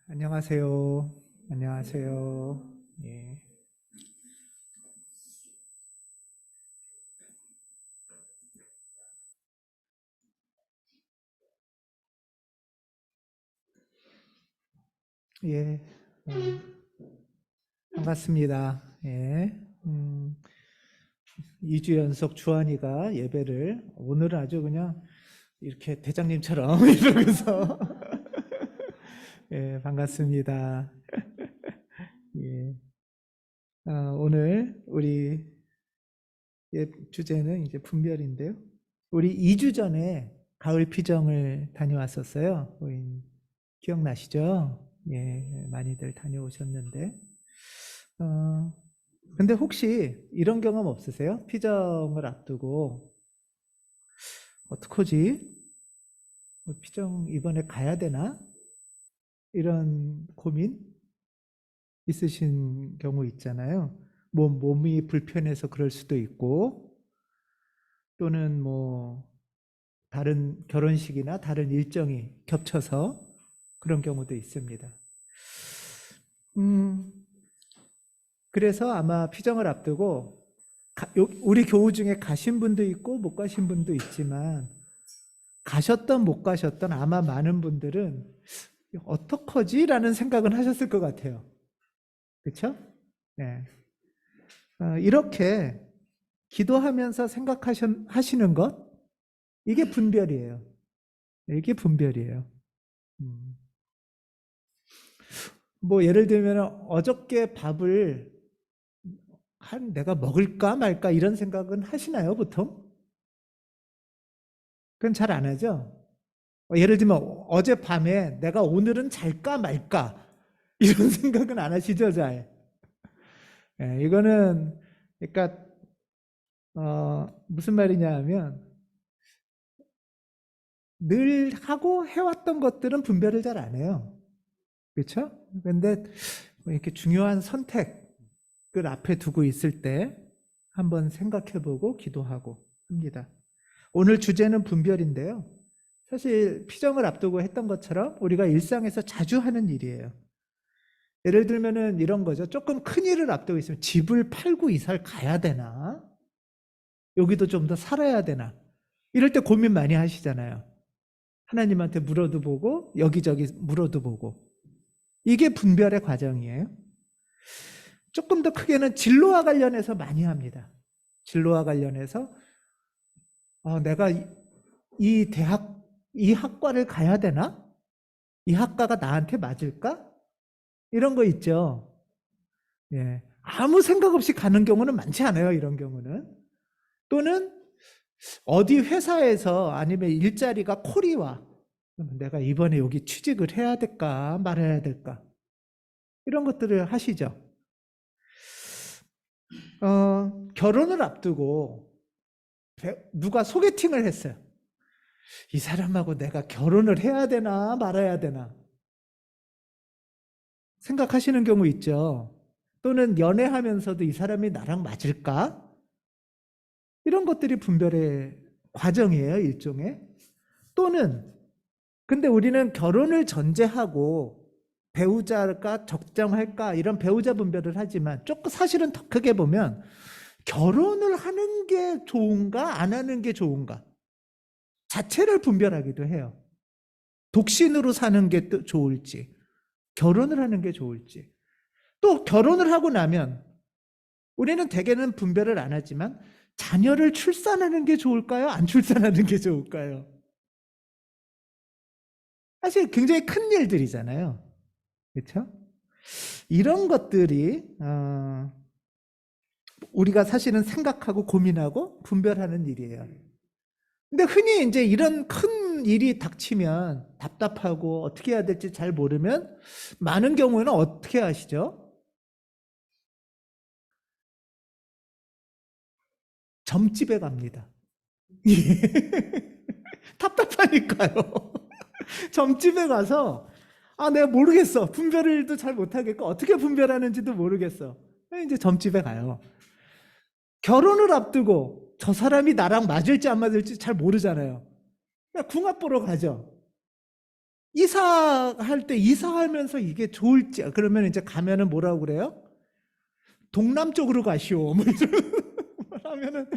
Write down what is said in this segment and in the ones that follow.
안녕하세요. 안녕하세요. 예. 예. 반갑습니다. 예. 2주 연속 주한이가 예배를 오늘은 아주 그냥 이렇게 대장님처럼 이러면서 예, 반갑습니다. 예. 오늘 우리 주제는 이제 분별인데요. 우리 2주 전에 가을 피정을 다녀왔었어요. 기억나시죠? 예, 많이들 다녀오셨는데. 어, 근데 혹시 이런 경험 없으세요? 피정을 앞두고, 어떡하지? 피정 이번에 가야 되나? 이런 고민 있으신 경우 있잖아요. 뭐 몸이 불편해서 그럴 수도 있고, 또는 뭐 다른 결혼식이나 다른 일정이 겹쳐서 그런 경우도 있습니다. 음, 그래서 아마 피정을 앞두고 우리 교우 중에 가신 분도 있고 못 가신 분도 있지만 가셨던 못 가셨던 아마 많은 분들은 어떡하지? 라는 생각은 하셨을 것 같아요. 그렇죠? 네. 이렇게 기도하면서 생각하시는 것, 이게 분별이에요. 이게 분별이에요. 음. 뭐 예를 들면 어저께 밥을 내가 먹을까 말까 이런 생각은 하시나요, 보통? 그건 잘 안 하죠? 예를 들면 어젯밤에 내가 오늘은 잘까 말까 이런 생각은 안 하시죠, 잘? 예, 이거는 그러니까 무슨 말이냐 하면 늘 하고 해왔던 것들은 분별을 잘 안 해요. 그렇죠? 근데 이렇게 중요한 선택을 앞에 두고 있을 때 한번 생각해보고 기도하고 합니다. 오늘 주제는 분별인데요. 사실 피정을 앞두고 했던 것처럼 우리가 일상에서 자주 하는 일이에요. 예를 들면은 이런 거죠. 조금 큰 일을 앞두고 있으면 집을 팔고 이사를 가야 되나? 여기도 좀 더 살아야 되나? 이럴 때 고민 많이 하시잖아요. 하나님한테 물어도 보고 여기저기 물어도 보고. 이게 분별의 과정이에요. 조금 더 크게는 진로와 관련해서 많이 합니다. 진로와 관련해서 내가 이 대학, 이 학과를 가야 되나? 이 학과가 나한테 맞을까? 이런 거 있죠. 예. 아무 생각 없이 가는 경우는 많지 않아요, 이런 경우는. 또는 어디 회사에서 아니면 일자리가 콜이 와. 내가 이번에 여기 취직을 해야 될까 말아야 될까? 이런 것들을 하시죠. 결혼을 앞두고 누가 소개팅을 했어요. 이 사람하고 내가 결혼을 해야 되나 말아야 되나 생각하시는 경우 있죠. 또는 연애하면서도 이 사람이 나랑 맞을까? 이런 것들이 분별의 과정이에요, 일종의. 또는 근데 우리는 결혼을 전제하고 배우자가 적정할까 이런 배우자 분별을 하지만 조금 사실은 더 크게 보면 결혼을 하는 게 좋은가 안 하는 게 좋은가 자체를 분별하기도 해요. 독신으로 사는 게 또 좋을지 결혼을 하는 게 좋을지 또 결혼을 하고 나면 우리는 대개는 분별을 안 하지만 자녀를 출산하는 게 좋을까요? 안 출산하는 게 좋을까요? 사실 굉장히 큰 일들이잖아요. 그렇죠? 이런 것들이 우리가 사실은 생각하고 고민하고 분별하는 일이에요. 근데 흔히 이제 이런 큰 일이 닥치면 답답하고 어떻게 해야 될지 잘 모르면 많은 경우에는 어떻게 하시죠? 점집에 갑니다. 답답하니까요. 점집에 가서 내가 모르겠어. 분별도 잘 못하겠고 어떻게 분별하는지도 모르겠어. 이제 점집에 가요. 결혼을 앞두고 저 사람이 나랑 맞을지 안 맞을지 잘 모르잖아요. 그냥 궁합 보러 가죠. 이사할 때 이사하면서 이게 좋을지, 그러면 이제 가면은 뭐라고 그래요? 동남쪽으로 가시오. 뭐 이러면은,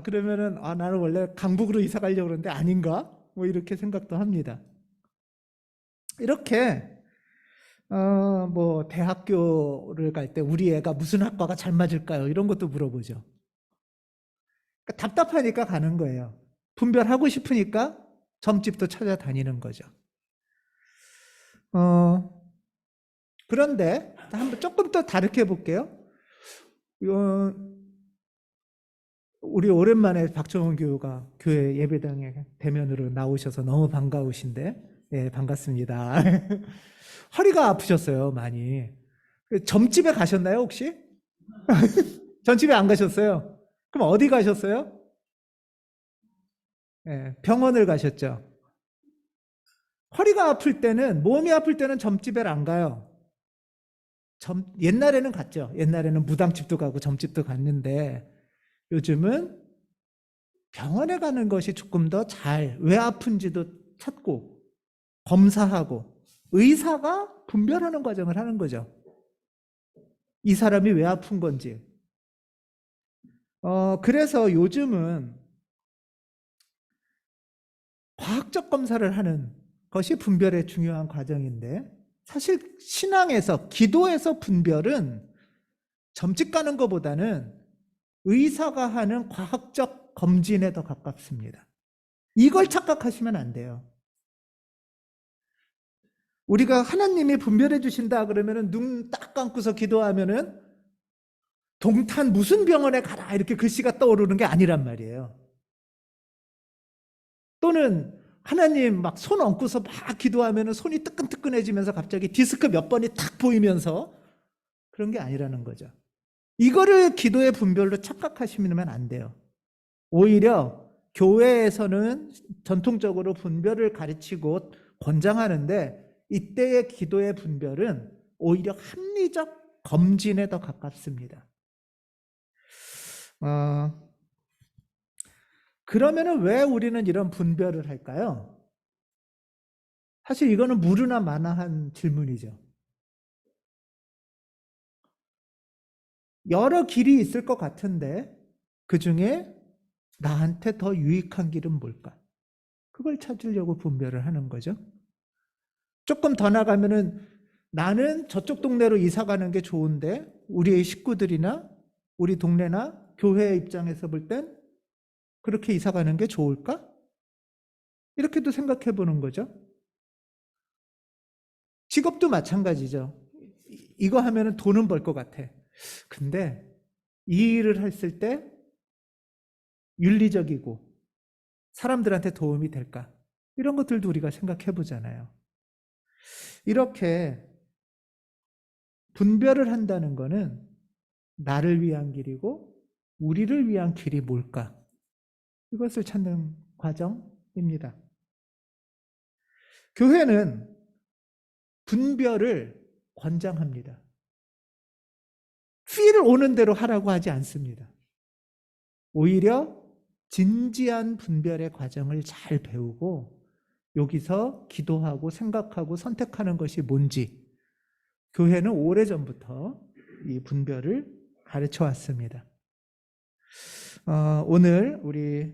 그러면은, 나는 원래 강북으로 이사 가려고 그러는데 아닌가? 뭐 이렇게 생각도 합니다. 이렇게, 뭐, 대학교를 갈 때 우리 애가 무슨 학과가 잘 맞을까요? 이런 것도 물어보죠. 그러니까 답답하니까 가는 거예요. 분별하고 싶으니까 점집도 찾아다니는 거죠. 어, 그런데 한번 조금 더 다르게 볼게요. 어, 우리 오랜만에 박정훈 교우가 교회 예배당에 대면으로 나오셔서 너무 반가우신데, 예, 반갑습니다. 허리가 아프셨어요, 많이. 점집에 가셨나요, 혹시? 점집에 안 가셨어요? 그럼 어디 가셨어요? 예, 병원을 가셨죠. 허리가 아플 때는, 몸이 아플 때는 점집에 안 가요. 옛날에는 갔죠. 옛날에는 무당집도 가고 점집도 갔는데, 요즘은 병원에 가는 것이 조금 더 왜 아픈지도 찾고, 검사하고, 의사가 분별하는 과정을 하는 거죠. 이 사람이 왜 아픈 건지. 그래서 요즘은 과학적 검사를 하는 것이 분별의 중요한 과정인데, 사실 신앙에서, 기도에서 분별은 점집 가는 것보다는 의사가 하는 과학적 검진에 더 가깝습니다. 이걸 착각하시면 안 돼요. 우리가 하나님이 분별해 주신다 그러면은 눈 딱 감고서 기도하면은 동탄 무슨 병원에 가라 이렇게 글씨가 떠오르는 게 아니란 말이에요. 또는 하나님 막 손 얹고서 막 기도하면은 손이 뜨끈뜨끈해지면서 갑자기 디스크 몇 번이 탁 보이면서 그런 게 아니라는 거죠. 이거를 기도의 분별로 착각하시면 안 돼요. 오히려 교회에서는 전통적으로 분별을 가르치고 권장하는데 이때의 기도의 분별은 오히려 합리적 검진에 더 가깝습니다. 그러면은 왜 우리는 이런 분별을 할까요? 사실 이거는 무르나 마나한 질문이죠. 여러 길이 있을 것 같은데 그 중에 나한테 더 유익한 길은 뭘까? 그걸 찾으려고 분별을 하는 거죠. 조금 더 나가면은 나는 저쪽 동네로 이사 가는 게 좋은데 우리의 식구들이나 우리 동네나 교회 입장에서 볼 땐 그렇게 이사 가는 게 좋을까? 이렇게도 생각해 보는 거죠. 직업도 마찬가지죠. 이거 하면은 돈은 벌 것 같아. 근데 이 일을 했을 때 윤리적이고 사람들한테 도움이 될까? 이런 것들도 우리가 생각해 보잖아요. 이렇게 분별을 한다는 거는 나를 위한 길이고 우리를 위한 길이 뭘까? 이것을 찾는 과정입니다. 교회는 분별을 권장합니다. 필 오는 대로 하라고 하지 않습니다. 오히려 진지한 분별의 과정을 잘 배우고 여기서 기도하고 생각하고 선택하는 것이 뭔지 교회는 오래전부터 이 분별을 가르쳐 왔습니다. 오늘 우리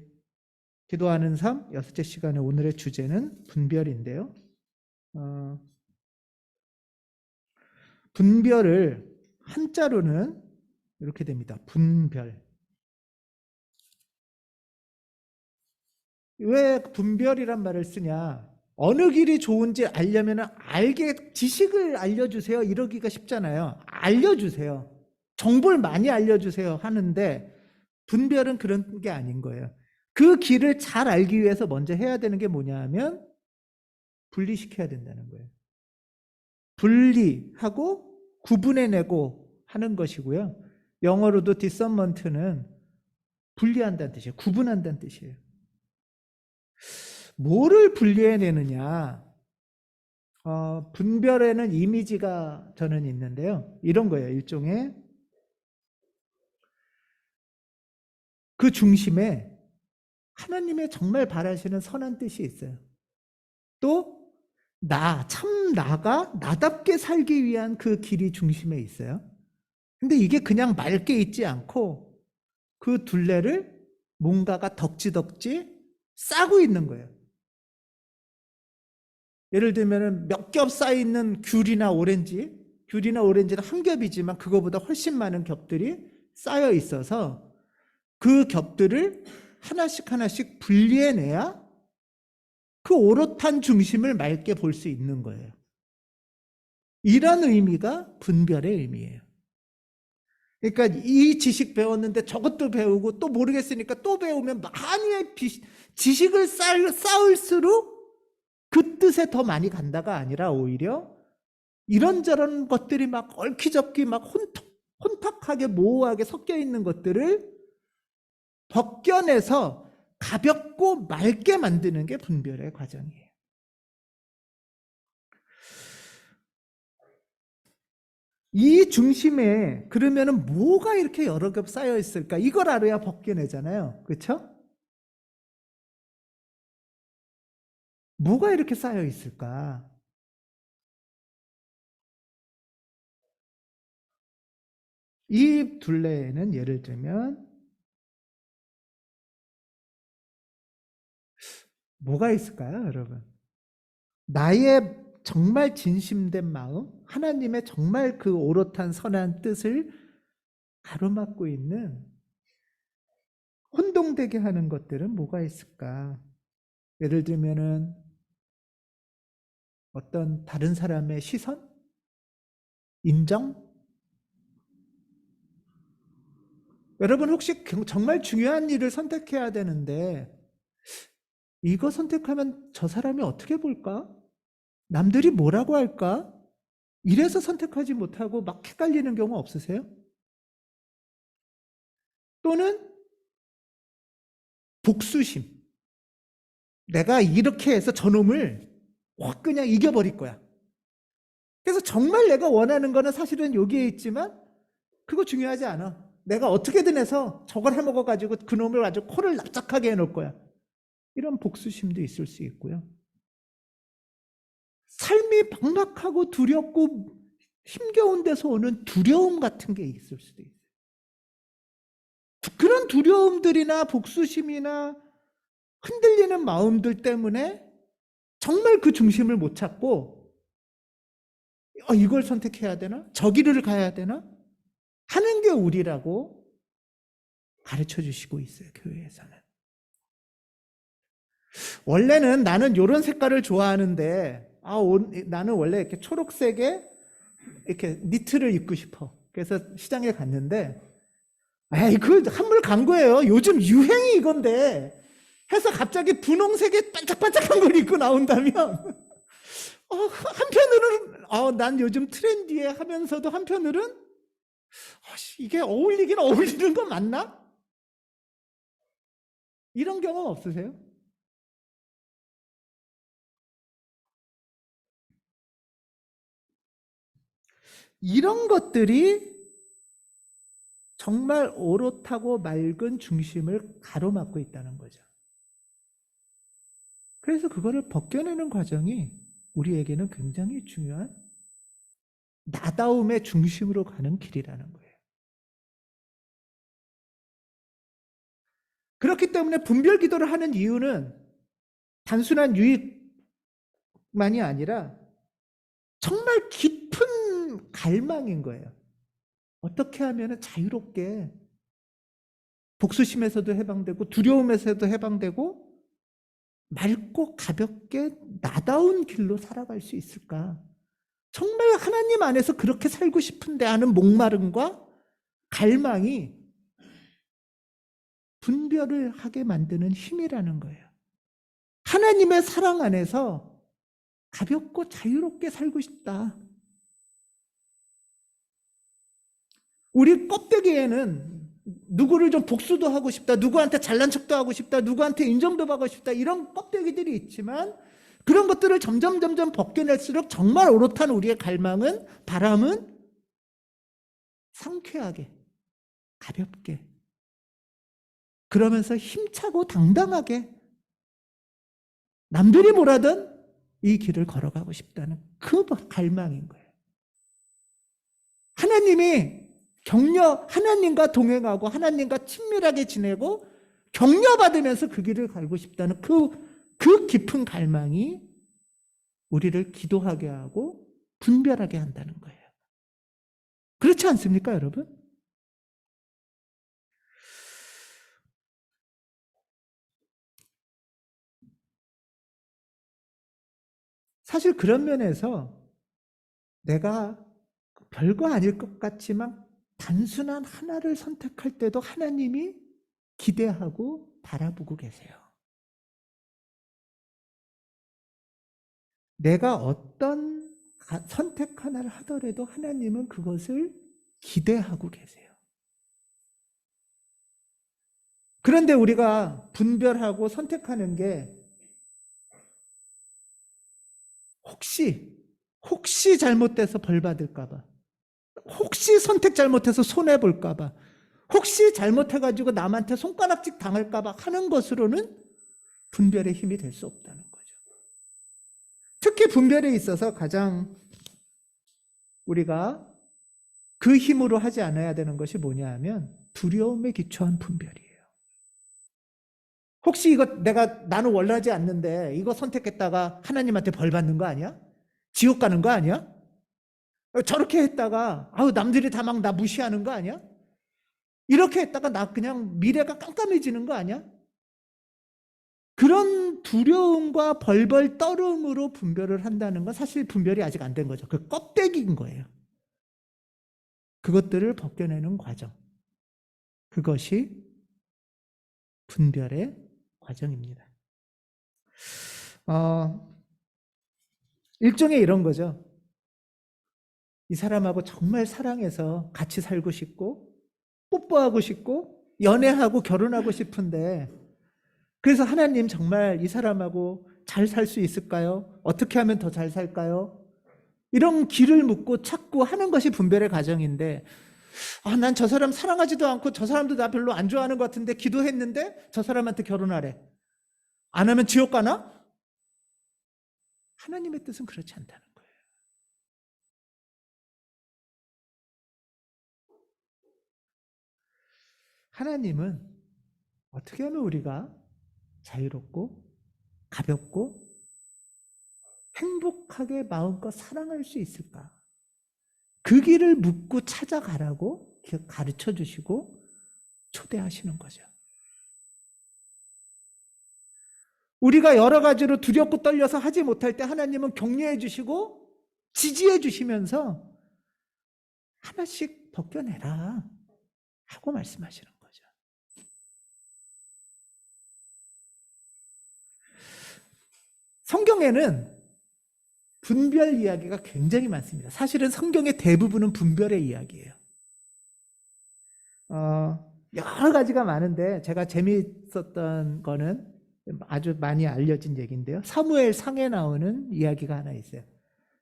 기도하는 삶 여섯째 시간의 오늘의 주제는 분별인데요. 분별을 한자로는 이렇게 됩니다. 분별. 왜 분별이란 말을 쓰냐? 어느 길이 좋은지 알려면 지식을 알려주세요. 이러기가 쉽잖아요. 알려주세요. 정보를 많이 알려주세요. 하는데 분별은 그런 게 아닌 거예요. 그 길을 잘 알기 위해서 먼저 해야 되는 게 뭐냐 하면 분리시켜야 된다는 거예요. 분리하고 구분해내고 하는 것이고요. 영어로도 discernment는 분리한다는 뜻이에요. 구분한다는 뜻이에요. 뭐를 분리해내느냐? 분별에는 이미지가 저는 있는데요. 이런 거예요. 일종의 그 중심에 하나님의 정말 바라시는 선한 뜻이 있어요. 또 참 나가 나답게 살기 위한 그 길이 중심에 있어요. 근데 이게 그냥 맑게 있지 않고 그 둘레를 뭔가가 덕지덕지 싸고 있는 거예요. 예를 들면 몇 겹 쌓여있는 귤이나 오렌지는 한 겹이지만 그거보다 훨씬 많은 겹들이 쌓여 있어서 그 겹들을 하나씩 하나씩 분리해내야 그 오롯한 중심을 맑게 볼 수 있는 거예요. 이런 의미가 분별의 의미예요. 그러니까 이 지식 배웠는데 저것도 배우고 또 모르겠으니까 또 배우면 많이 지식을 쌓을수록 그 뜻에 더 많이 간다가 아니라 오히려 이런저런 것들이 막 얽히적히 막 혼탁하게 모호하게 섞여 있는 것들을 벗겨내서 가볍고 맑게 만드는 게 분별의 과정이에요. 이 중심에 그러면은 뭐가 이렇게 여러 겹 쌓여 있을까? 이걸 알아야 벗겨내잖아요. 그렇죠? 뭐가 이렇게 쌓여 있을까? 이 둘레에는 예를 들면 뭐가 있을까요, 여러분? 나의 정말 진심된 마음, 하나님의 정말 그 오롯한 선한 뜻을 가로막고 있는 혼동되게 하는 것들은 뭐가 있을까? 예를 들면은 어떤 다른 사람의 시선? 인정? 여러분 혹시 정말 중요한 일을 선택해야 되는데 이거 선택하면 저 사람이 어떻게 볼까? 남들이 뭐라고 할까? 이래서 선택하지 못하고 막 헷갈리는 경우 없으세요? 또는 복수심. 내가 이렇게 해서 저놈을 확 그냥 이겨버릴 거야. 그래서 정말 내가 원하는 거는 사실은 여기에 있지만 그거 중요하지 않아. 내가 어떻게든 해서 저걸 해먹어가지고 그놈을 아주 코를 납작하게 해놓을 거야. 이런 복수심도 있을 수 있고요. 삶이 막막하고 두렵고 힘겨운 데서 오는 두려움 같은 게 있을 수도 있어요. 그런 두려움들이나 복수심이나 흔들리는 마음들 때문에 정말 그 중심을 못 찾고 이걸 선택해야 되나? 저 길을 가야 되나? 하는 게 우리라고 가르쳐 주시고 있어요, 교회에서는. 원래는 나는 이런 색깔을 좋아하는데 나는 원래 이렇게 초록색에 이렇게 니트를 입고 싶어. 그래서 시장에 갔는데 그 한물 간 거예요. 요즘 유행이 이건데 해서 갑자기 분홍색에 반짝반짝한 걸 입고 나온다면 한편으로는 난 요즘 트렌디해 하면서도 한편으로는 이게 어울리는 거 맞나? 이런 경험 없으세요? 이런 것들이 정말 오롯하고 맑은 중심을 가로막고 있다는 거죠. 그래서 그거를 벗겨내는 과정이 우리에게는 굉장히 중요한 나다움의 중심으로 가는 길이라는 거예요. 그렇기 때문에 분별 기도를 하는 이유는 단순한 유익만이 아니라 정말 깊은 갈망인 거예요. 어떻게 하면 자유롭게 복수심에서도 해방되고 두려움에서도 해방되고 맑고 가볍게 나다운 길로 살아갈 수 있을까? 정말 하나님 안에서 그렇게 살고 싶은데 하는 목마름과 갈망이 분별을 하게 만드는 힘이라는 거예요. 하나님의 사랑 안에서 가볍고 자유롭게 살고 싶다. 우리 껍데기에는 누구를 좀 복수도 하고 싶다, 누구한테 잘난 척도 하고 싶다, 누구한테 인정도 받고 싶다, 이런 껍데기들이 있지만 그런 것들을 점점 벗겨낼수록 정말 오롯한 우리의 바람은 상쾌하게, 가볍게, 그러면서 힘차고 당당하게 남들이 뭐라든 이 길을 걸어가고 싶다는 그 갈망인 거예요. 하나님이 하나님과 동행하고 하나님과 친밀하게 지내고 격려받으면서 그 길을 가고 싶다는 그 깊은 갈망이 우리를 기도하게 하고 분별하게 한다는 거예요. 그렇지 않습니까, 여러분? 사실 그런 면에서 내가 별거 아닐 것 같지만 단순한 하나를 선택할 때도 하나님이 기대하고 바라보고 계세요. 내가 어떤 선택 하나를 하더라도 하나님은 그것을 기대하고 계세요. 그런데 우리가 분별하고 선택하는 게 혹시 잘못돼서 벌 받을까봐, 혹시 선택 잘못해서 손해볼까봐, 혹시 잘못해가지고 남한테 손가락질 당할까봐 하는 것으로는 분별의 힘이 될 수 없다는 거죠. 특히 분별에 있어서 가장 우리가 그 힘으로 하지 않아야 되는 것이 뭐냐 하면 두려움에 기초한 분별이에요. 혹시 나는 원하지 않는데 이거 선택했다가 하나님한테 벌 받는 거 아니야? 지옥 가는 거 아니야? 저렇게 했다가 남들이 다 막 나 무시하는 거 아니야? 이렇게 했다가 나 그냥 미래가 깜깜해지는 거 아니야? 그런 두려움과 벌벌 떨음으로 분별을 한다는 건 사실 분별이 아직 안 된 거죠. 그 껍데기인 거예요. 그것들을 벗겨내는 과정. 그것이 분별의 과정입니다. 일종의 이런 거죠. 이 사람하고 정말 사랑해서 같이 살고 싶고 뽀뽀하고 싶고 연애하고 결혼하고 싶은데 그래서 하나님 정말 이 사람하고 잘 살 수 있을까요? 어떻게 하면 더 잘 살까요? 이런 길을 묻고 찾고 하는 것이 분별의 과정인데 난 저 사람 사랑하지도 않고 저 사람도 나 별로 안 좋아하는 것 같은데 기도했는데 저 사람한테 결혼하래. 안 하면 지옥 가나? 하나님의 뜻은 그렇지 않다는 거예요. 하나님은 어떻게 하면 우리가 자유롭고 가볍고 행복하게 마음껏 사랑할 수 있을까? 그 길을 묻고 찾아가라고 가르쳐 주시고 초대하시는 거죠. 우리가 여러 가지로 두렵고 떨려서 하지 못할 때 하나님은 격려해 주시고 지지해 주시면서 하나씩 벗겨내라 하고 말씀하시는 거죠. 성경에는 분별 이야기가 굉장히 많습니다. 사실은 성경의 대부분은 분별의 이야기예요. 여러 가지가 많은데 제가 재미있었던 거는 아주 많이 알려진 얘기인데요. 사무엘상에 나오는 이야기가 하나 있어요.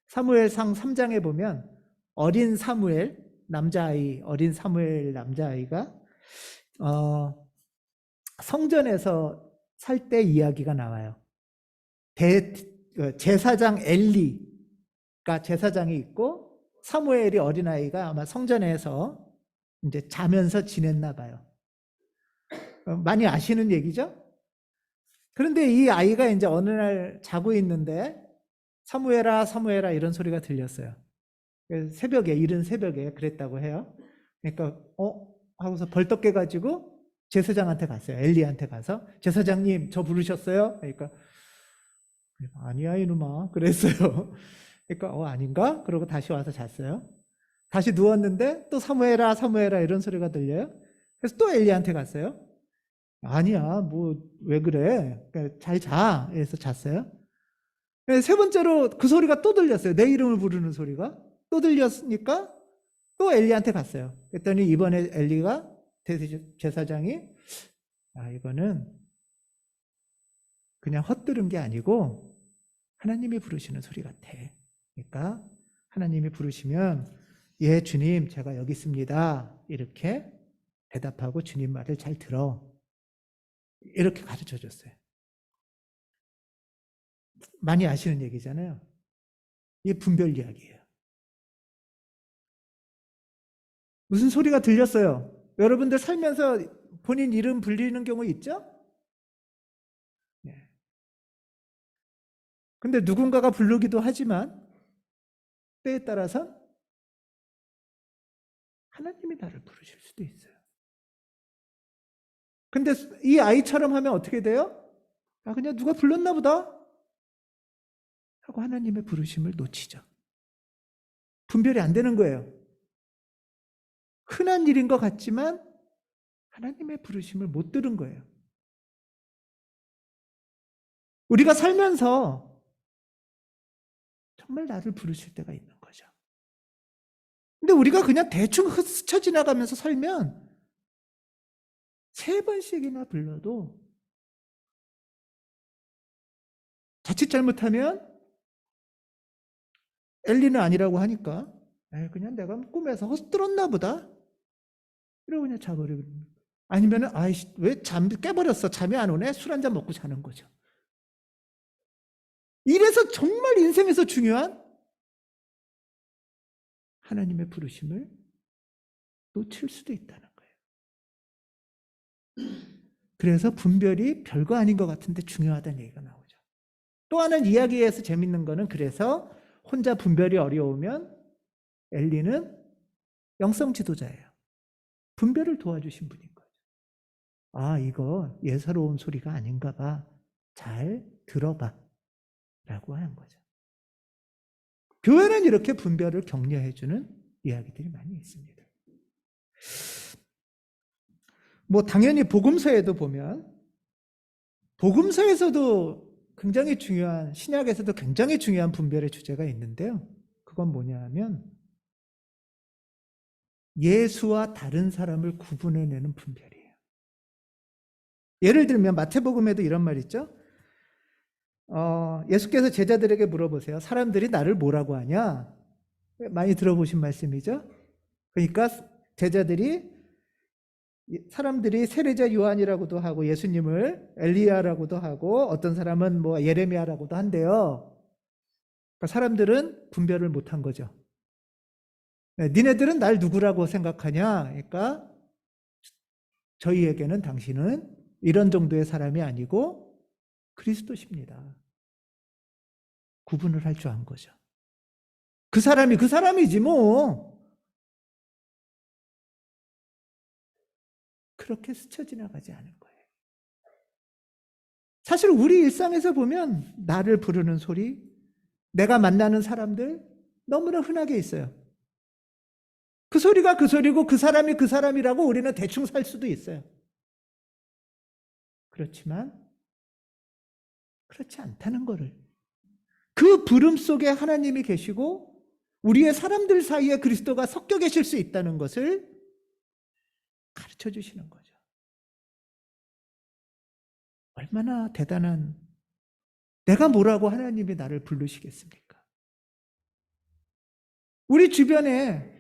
사무엘상 3장에 보면 어린 사무엘 남자아이가 성전에서 살 때 이야기가 나와요. 제사장 엘리가 제사장이 있고 사무엘이 어린아이가 아마 성전에서 이제 자면서 지냈나 봐요. 많이 아시는 얘기죠? 그런데 이 아이가 이제 어느 날 자고 있는데 사무엘아 사무엘아 이런 소리가 들렸어요. 새벽에 이른 새벽에 그랬다고 해요. 그러니까 하고서 벌떡 깨가지고 제사장한테 갔어요. 엘리한테 가서 제사장님 저 부르셨어요? 그러니까 아니야 이놈아 그랬어요. 그러니까 아닌가? 그러고 다시 와서 잤어요. 다시 누웠는데 또 사무엘아 사무엘아 이런 소리가 들려요. 그래서 또 엘리한테 갔어요. 아니야 뭐 왜 그래? 그러니까 잘 자. 그래서 잤어요. 세 번째로 그 소리가 또 들렸어요. 내 이름을 부르는 소리가 또 들렸으니까 또 엘리한테 갔어요. 그랬더니 이번에 엘리가 제사장이 이거는 그냥 헛들은 게 아니고 하나님이 부르시는 소리 같아. 그러니까 하나님이 부르시면 예 주님 제가 여기 있습니다. 이렇게 대답하고 주님 말을 잘 들어. 이렇게 가르쳐 줬어요. 많이 아시는 얘기잖아요. 이게 분별 이야기예요. 무슨 소리가 들렸어요? 여러분들 살면서 본인 이름 불리는 경우 있죠? 네. 근데 누군가가 부르기도 하지만 때에 따라서 하나님이 나를 부르실 수도 있어요. 근데 이 아이처럼 하면 어떻게 돼요? 아, 그냥 누가 불렀나 보다 하고 하나님의 부르심을 놓치죠. 분별이 안 되는 거예요. 흔한 일인 것 같지만 하나님의 부르심을 못 들은 거예요. 우리가 살면서 정말 나를 부르실 때가 있는 거죠. 근데 우리가 그냥 대충 스쳐 지나가면서 살면 3번씩이나 불러도 자칫 잘못하면 엘리는 아니라고 하니까 그냥 내가 꿈에서 헛들었나 보다 이러고 그냥 자버리고, 아니면 아이씨 왜 깨버렸어, 잠이 안 오네, 술 한잔 먹고 자는 거죠. 이래서 정말 인생에서 중요한 하나님의 부르심을 놓칠 수도 있다는 거예요. 그래서 분별이 별거 아닌 것 같은데 중요하다는 얘기가 나오죠. 또 하나는 이야기에서 재밌는 거는, 그래서 혼자 분별이 어려우면 엘리는 영성 지도자예요. 분별을 도와주신 분인 거죠. 아, 이거 예사로운 소리가 아닌가 봐, 잘 들어봐 라고 한 거죠. 교회는 이렇게 분별을 격려해주는 이야기들이 많이 있습니다. 뭐 당연히 복음서에도 보면, 복음서에서도 굉장히 중요한, 신약에서도 굉장히 중요한 분별의 주제가 있는데요. 그건 뭐냐 하면 예수와 다른 사람을 구분해내는 분별이에요. 예를 들면 마태복음에도 이런 말 있죠. 예수께서 제자들에게 물어보세요. 사람들이 나를 뭐라고 하냐? 많이 들어보신 말씀이죠. 그러니까 사람들이 세례자 요한이라고도 하고 예수님을 엘리야라고도 하고 어떤 사람은 뭐 예레미야라고도 한대요. 그러니까 사람들은 분별을 못한 거죠. 니네들은 날 누구라고 생각하냐? 그러니까 저희에게는 당신은 이런 정도의 사람이 아니고 그리스도십니다. 구분을 할 줄 안 거죠. 그 사람이지 뭐. 그렇게 스쳐 지나가지 않은 거예요. 사실 우리 일상에서 보면 나를 부르는 소리, 내가 만나는 사람들 너무나 흔하게 있어요. 그 소리가 그 소리고 그 사람이 그 사람이라고 우리는 대충 살 수도 있어요. 그렇지만 그렇지 않다는 거를, 그 부름 속에 하나님이 계시고 우리의 사람들 사이에 그리스도가 섞여 계실 수 있다는 것을 가르쳐 주시는 거죠. 얼마나 대단한, 내가 뭐라고 하나님이 나를 부르시겠습니까? 우리 주변에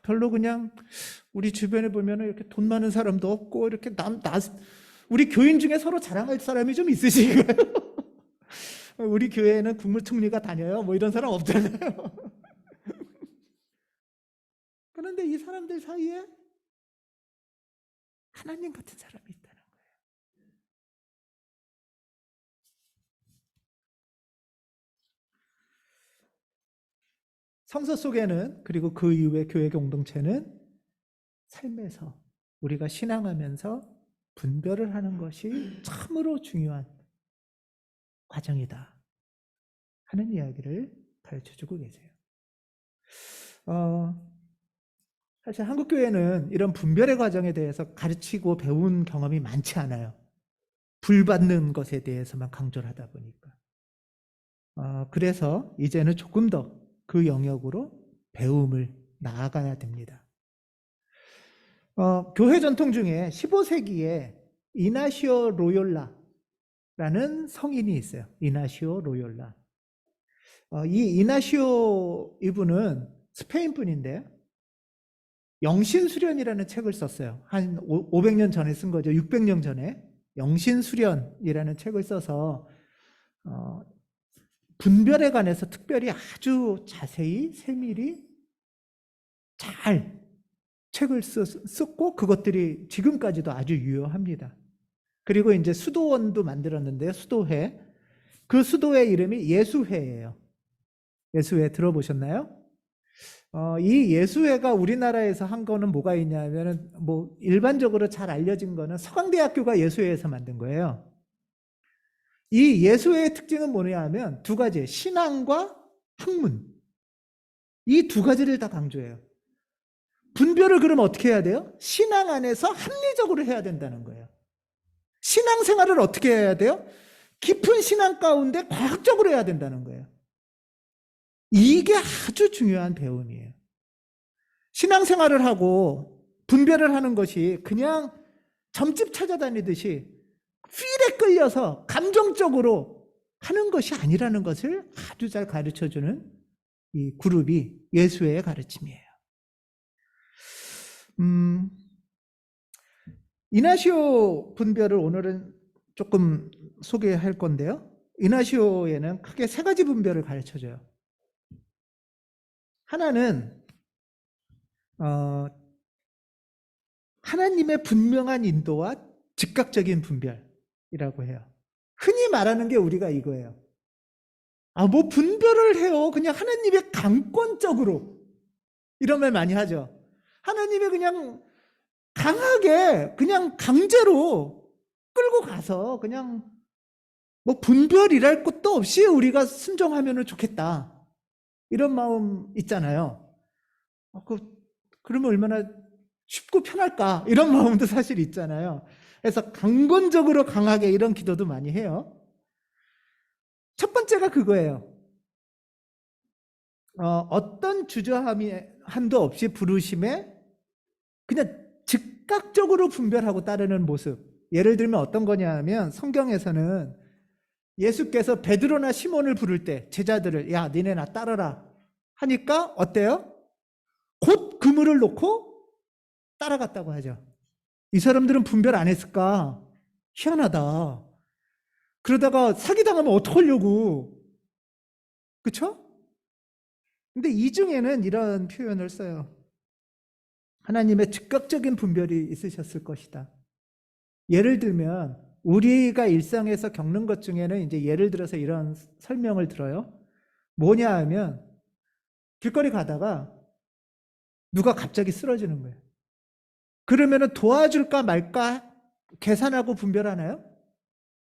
별로 그냥, 우리 주변에 보면 이렇게 돈 많은 사람도 없고 이렇게 우리 교인 중에 서로 자랑할 사람이 좀 있으신가요? 우리 교회에는 국무총리가 다녀요, 뭐 이런 사람 없잖아요. 그런데 이 사람들 사이에 하나님 같은 사람이 있다는 거예요. 성서 속에는, 그리고 그 이후의 교회 공동체는 삶에서 우리가 신앙하면서 분별을 하는 것이 참으로 중요한 과정이다 하는 이야기를 가르쳐주고 계세요. 사실 한국교회는 이런 분별의 과정에 대해서 가르치고 배운 경험이 많지 않아요. 불받는 것에 대해서만 강조를 하다 보니까. 그래서 이제는 조금 더 그 영역으로 배움을 나아가야 됩니다. 교회 전통 중에 15세기에 이나시오 로욜라라는 성인이 있어요. 이나시오 로욜라. 이 이나시오 이분은 스페인 분인데 영신수련이라는 책을 썼어요. 한 500년 전에 쓴 거죠. 600년 전에 영신수련이라는 책을 써서 분별에 관해서 특별히 아주 자세히 세밀히 잘 책을 썼고 그것들이 지금까지도 아주 유효합니다. 그리고 이제 수도원도 만들었는데요. 수도회. 그 수도회 이름이 예수회예요. 예수회 들어보셨나요? 이 예수회가 우리나라에서 한 거는 뭐가 있냐면은 뭐 일반적으로 잘 알려진 거는 서강대학교가 예수회에서 만든 거예요. 이 예수회의 특징은 뭐냐 하면 두 가지, 신앙과 학문. 이 두 가지를 다 강조해요. 분별을 그럼 어떻게 해야 돼요? 신앙 안에서 합리적으로 해야 된다는 거예요. 신앙생활을 어떻게 해야 돼요? 깊은 신앙 가운데 과학적으로 해야 된다는 거예요. 이게 아주 중요한 배움이에요. 신앙생활을 하고 분별을 하는 것이 그냥 점집 찾아다니듯이 필에 끌려서 감정적으로 하는 것이 아니라는 것을 아주 잘 가르쳐주는 이 그룹이 예수회의 가르침이에요. 이나시오 분별을 오늘은 조금 소개할 건데요. 이나시오에는 크게 세 가지 분별을 가르쳐줘요. 하나는 하나님의 분명한 인도와 즉각적인 분별이라고 해요. 흔히 말하는 게 우리가 이거예요. 뭐 분별을 해요. 그냥 하나님의 강권적으로. 이런 말 많이 하죠. 하나님의 그냥 강하게 그냥 강제로 끌고 가서 그냥 뭐 분별이랄 것도 없이 우리가 순종하면 좋겠다. 이런 마음 있잖아요. 그러면 얼마나 쉽고 편할까? 이런 마음도 사실 있잖아요. 그래서 강권적으로 강하게 이런 기도도 많이 해요. 첫 번째가 그거예요. 어떤 주저함도 없이 부르심에 그냥 즉각적으로 분별하고 따르는 모습. 예를 들면 어떤 거냐 하면 성경에서는 예수께서 베드로나 시몬을 부를 때 제자들을 야 니네 나 따르라 하니까 어때요? 곧 그물을 놓고 따라갔다고 하죠. 이 사람들은 분별 안 했을까? 희한하다. 그러다가 사기당하면 어떡하려고. 그쵸? 근데 이 중에는 이런 표현을 써요. 하나님의 즉각적인 분별이 있으셨을 것이다. 예를 들면 우리가 일상에서 겪는 것 중에는 이제 예를 들어서 이런 설명을 들어요. 뭐냐 하면 길거리 가다가 누가 갑자기 쓰러지는 거예요. 그러면 도와줄까 말까 계산하고 분별하나요?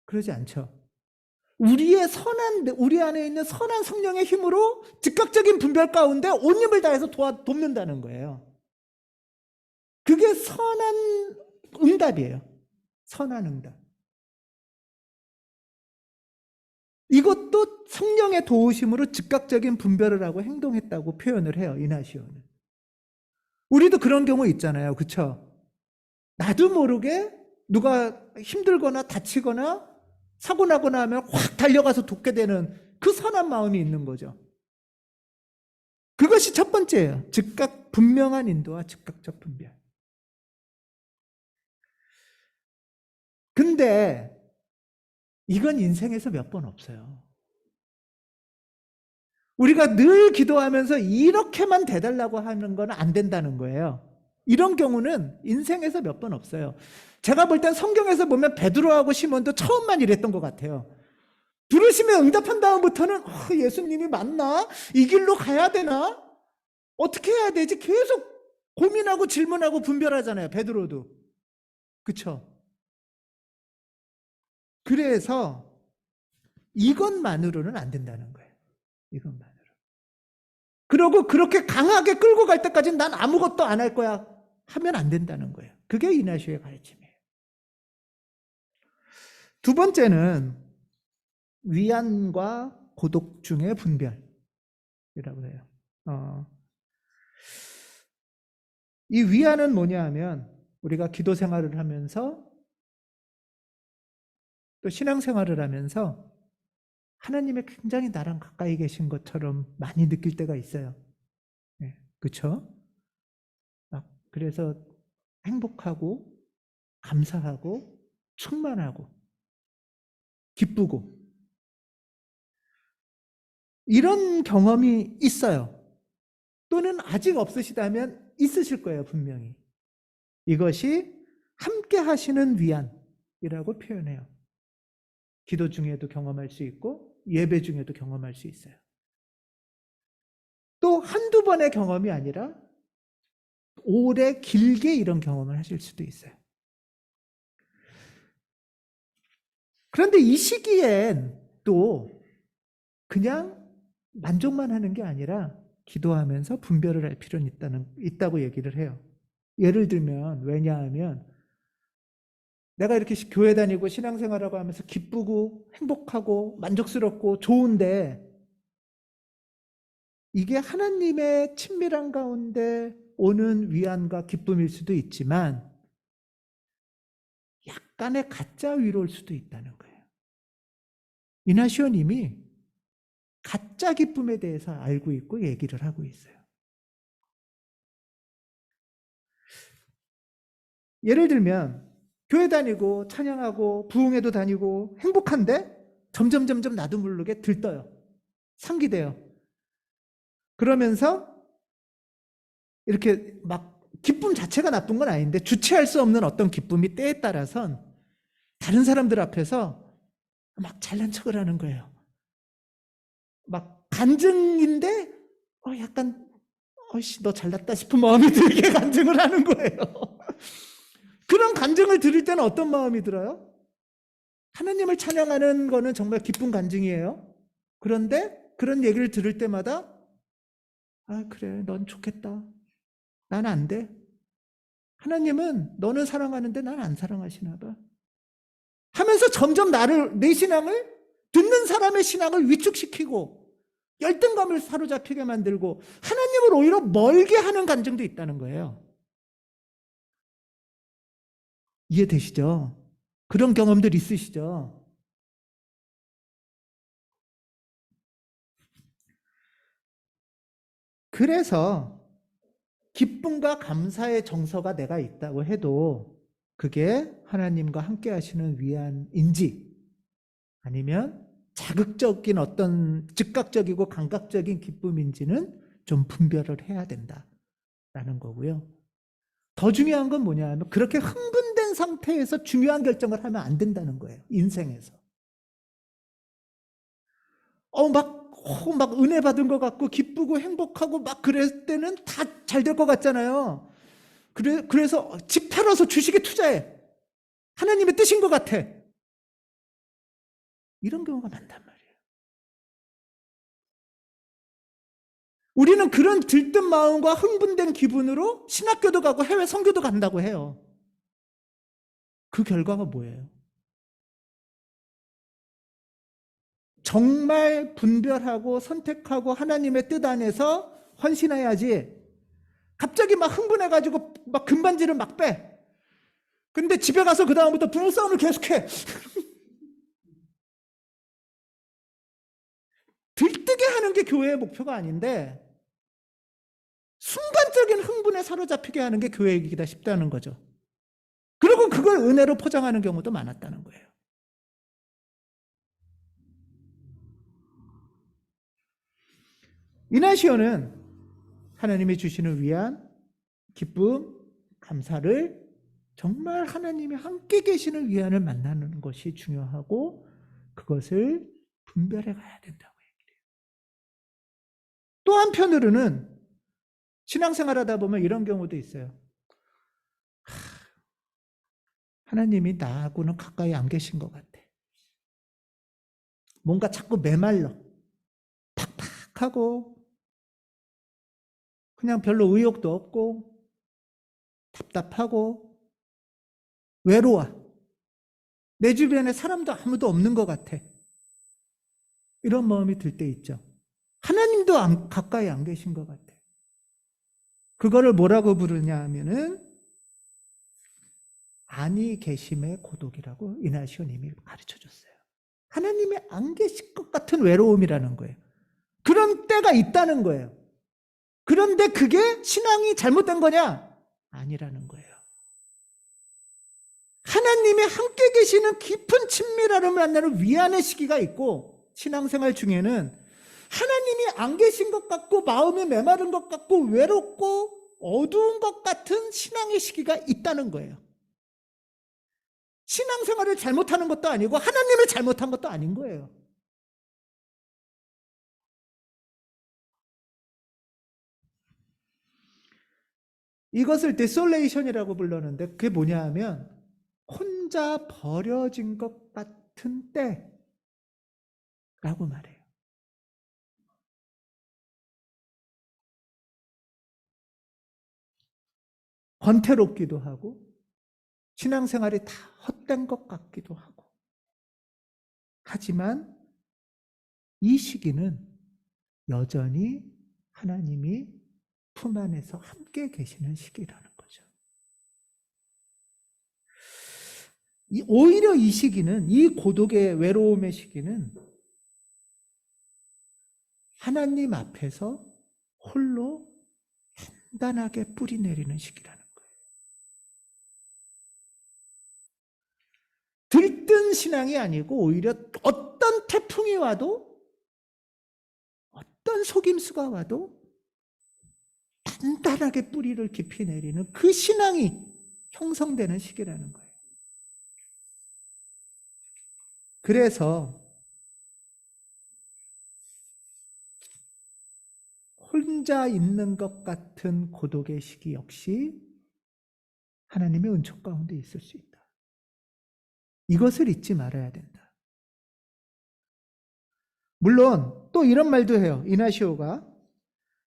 그러지 않죠. 우리 안에 있는 선한 성령의 힘으로 즉각적인 분별 가운데 온 힘을 다해서 돕는다는 거예요. 그게 선한 응답이에요. 선한 응답. 이것도 성령의 도우심으로 즉각적인 분별을 하고 행동했다고 표현을 해요. 이나시오는. 우리도 그런 경우 있잖아요. 그렇죠? 나도 모르게 누가 힘들거나 다치거나 사고 나거나 하면 확 달려가서 돕게 되는 그 선한 마음이 있는 거죠. 그것이 첫 번째예요. 분명한 인도와 즉각적 분별. 근데 이건 인생에서 몇 번 없어요. 우리가 늘 기도하면서 이렇게만 돼달라고 하는 건 안 된다는 거예요. 이런 경우는 인생에서 몇 번 없어요. 제가 볼 땐 성경에서 보면 베드로하고 시몬도 처음만 이랬던 것 같아요. 부르시면 응답한 다음부터는 예수님이 맞나? 이 길로 가야 되나? 어떻게 해야 되지? 계속 고민하고 질문하고 분별하잖아요. 베드로도. 그렇죠? 그래서 이것만으로는 안 된다는 거예요. 이것만으로. 그리고 그렇게 강하게 끌고 갈 때까지는 난 아무것도 안 할 거야 하면 안 된다는 거예요. 그게 이나시오의 가르침이에요. 두 번째는 위안과 고독 중의 분별이라고 해요. 이 위안은 뭐냐 하면 우리가 기도 생활을 하면서 또 신앙생활을 하면서 하나님의 굉장히 나랑 가까이 계신 것처럼 많이 느낄 때가 있어요. 네, 그렇죠? 그래서 행복하고 감사하고 충만하고 기쁘고 이런 경험이 있어요. 또는 아직 없으시다면 있으실 거예요, 분명히. 이것이 함께 하시는 위안이라고 표현해요. 기도 중에도 경험할 수 있고 예배 중에도 경험할 수 있어요. 또 한두 번의 경험이 아니라 오래 길게 이런 경험을 하실 수도 있어요. 그런데 이 시기엔 또 그냥 만족만 하는 게 아니라 기도하면서 분별을 할 필요는 있다고 얘기를 해요. 예를 들면, 왜냐하면 내가 이렇게 교회 다니고 신앙생활하고 하면서 기쁘고 행복하고 만족스럽고 좋은데 이게 하나님의 친밀한 가운데 오는 위안과 기쁨일 수도 있지만 약간의 가짜 위로일 수도 있다는 거예요. 이나시오님이 가짜 기쁨에 대해서 알고 있고 얘기를 하고 있어요. 예를 들면 교회 다니고 찬양하고 부흥회도 다니고 행복한데 점점 나도 모르게 들떠요. 상기돼요. 그러면서 이렇게 막 기쁨 자체가 나쁜 건 아닌데 주체할 수 없는 어떤 기쁨이 때에 따라선 다른 사람들 앞에서 막 잘난 척을 하는 거예요. 막 간증인데 약간 너 잘났다 싶은 마음이 들게 간증을 하는 거예요. 그런 간증을 들을 때는 어떤 마음이 들어요? 하나님을 찬양하는 거는 정말 기쁜 간증이에요. 그런데 그런 얘기를 들을 때마다 그래, 넌 좋겠다. 난 안 돼. 하나님은 너는 사랑하는데 난 안 사랑하시나 봐. 하면서 점점 내 신앙을 듣는 사람의 신앙을 위축시키고 열등감을 사로잡히게 만들고 하나님을 오히려 멀게 하는 간증도 있다는 거예요. 이해되시죠? 그런 경험들 있으시죠? 그래서 기쁨과 감사의 정서가 내가 있다고 해도 그게 하나님과 함께 하시는 위안인지 아니면 자극적인 어떤 즉각적이고 감각적인 기쁨인지는 좀 분별을 해야 된다라는 거고요. 더 중요한 건 뭐냐 하면 그렇게 흥분된 상태에서 중요한 결정을 하면 안 된다는 거예요. 인생에서. 막 은혜 받은 것 같고 기쁘고 행복하고 막 그럴 때는 다 잘 될 것 같잖아요. 그래서 집 팔아서 주식에 투자해. 하나님의 뜻인 것 같아. 이런 경우가 많단 말이에요. 우리는 그런 들뜬 마음과 흥분된 기분으로 신학교도 가고 해외 선교도 간다고 해요. 그 결과가 뭐예요? 정말 분별하고 선택하고 하나님의 뜻 안에서 헌신해야지. 갑자기 막 흥분해가지고 막 금반지를 막 빼. 근데 집에 가서 그 다음부터 부부싸움을 계속해. 들뜨게 하는 게 교회의 목표가 아닌데 순간적인 흥분에 사로잡히게 하는 게 교회이기다 싶다는 거죠. 그리고 그걸 은혜로 포장하는 경우도 많았다는 거예요. 이나시오는 하나님이 주시는 위안, 기쁨, 감사를 정말 하나님이 함께 계시는 위안을 만나는 것이 중요하고 그것을 분별해 가야 된다고 얘기해요. 또 한편으로는 신앙생활 하다 보면 이런 경우도 있어요. 하나님이 나하고는 가까이 안 계신 것 같아. 뭔가 자꾸 메말라. 팍팍하고 그냥 별로 의욕도 없고 답답하고 외로워. 내 주변에 사람도 아무도 없는 것 같아. 이런 마음이 들 때 있죠. 하나님도 가까이 안 계신 것 같아. 그거를 뭐라고 부르냐 하면은 아니 계심의 고독이라고 이나시오님이 가르쳐줬어요. 하나님이 안 계실 것 같은 외로움이라는 거예요. 그런 때가 있다는 거예요. 그런데 그게 신앙이 잘못된 거냐? 아니라는 거예요. 하나님이 함께 계시는 깊은 친밀함을 만나는 위안의 시기가 있고 신앙생활 중에는 하나님이 안 계신 것 같고 마음이 메마른 것 같고 외롭고 어두운 것 같은 신앙의 시기가 있다는 거예요. 신앙생활을 잘못하는 것도 아니고 하나님을 잘못한 것도 아닌 거예요. 이것을 디솔레이션이라고 불렀는데 그게 뭐냐 하면 혼자 버려진 것 같은 때라고 말해요. 권태롭기도 하고 신앙생활이 다 헛된 것 같기도 하고 하지만 이 시기는 여전히 하나님이 품 안에서 함께 계시는 시기라는 거죠. 오히려 이 시기는, 이 고독의 외로움의 시기는 하나님 앞에서 홀로 단단하게 뿌리 내리는 시기라는 거예요. 들뜬 신앙이 아니고 오히려 어떤 태풍이 와도 어떤 속임수가 와도 단단하게 뿌리를 깊이 내리는 그 신앙이 형성되는 시기라는 거예요. 그래서 혼자 있는 것 같은 고독의 시기 역시 하나님의 은총 가운데 있을 수 있다. 이것을 잊지 말아야 된다. 물론 또 이런 말도 해요. 이나시오가